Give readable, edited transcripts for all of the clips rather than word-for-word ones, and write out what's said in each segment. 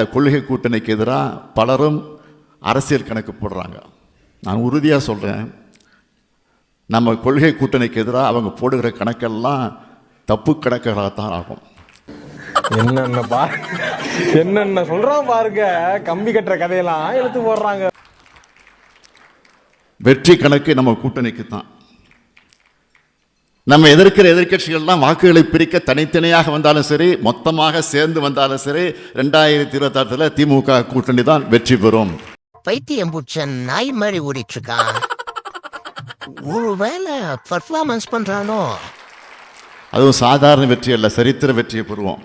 இந்த கொள்கை கூட்டணிக்கு எதிராக பலரும் அரசியல் கணக்கு போடுறாங்க. நான் உறுதியாக சொல்கிறேன், நம்ம கொள்கை கூட்டணிக்கு எதிராக அவங்க போடுகிற கணக்கெல்லாம் தப்பு கணக்குகளாகத்தான் ஆகும். என்னென்ன சொல்றான் பாருங்க, கம்பி கட்டுற கதையெல்லாம் எடுத்து போடுறாங்க. வெற்றி கணக்கு நம்ம கூட்டணிக்கு தான். நம்ம எதிர்க்கிற எதிர்கட்சிகள்லாம் வாக்குகளை பிரிக்க தனித்தனியாக வந்தாலும் சரி, மொத்தமாக சேர்ந்து வந்தாலும் சரி, 2026 திமுக கூட்டணி தான் வெற்றி பெறும். பைத்தியம் புச்சன் நாய் மாதிரி ஓடிட்டு இருக்கான். ஒருவேளை பர்ஃபார்மன்ஸ் பண்றானோ? அதுவும் சாதாரண வெற்றி அல்ல, சரித்திர வெற்றியை பெறுவோம்.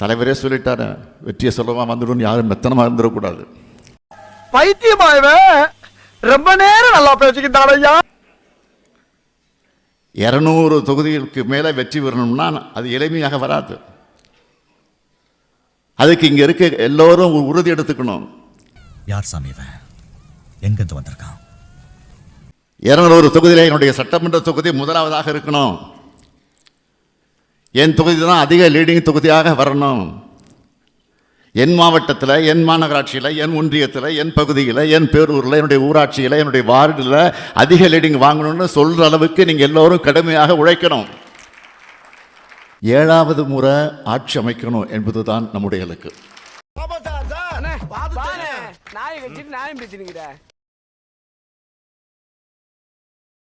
தலைவரே சொல்லிட்டாரு, வெற்றியை சொல்லவா வந்துடும், யாரும் மெத்தனமா இருந்துடக்கூடாது. பைத்தியமாயவே ரொம்ப நேரம் நல்லா பேசிக்கிட்டாரையா. 200 தொகுதிகளுக்கு மேல வெற்றி பெறணும்னா அது எளிமையாக வராது. அதுக்கு இங்க இருக்க எல்லோரும் உறுதி எடுத்துக்கணும். யார் சாமி எங்கிருந்து வந்திருக்கான்? 200 தொகுதியில என்னுடைய சட்டமன்ற தொகுதி முதலாவதாக இருக்கணும். என் தொகுதி தான் அதிக லீடிங் தொகுதியாக வரணும். என் மாவட்டத்தில், என் மாநகராட்சியில், என் ஒன்றியத்தில், என் பகுதியில், என் பேரூரில், என்னுடைய ஊராட்சியில், என்னுடைய வார்டில் அதிக லீடிங் வாங்கணும்னு சொல்கிற அளவுக்கு நீங்கள் எல்லோரும் கடுமையாக உழைக்கணும். 7வது முறை ஆட்சி அமைக்கணும் என்பதுதான் நம்முடைய இலக்கு.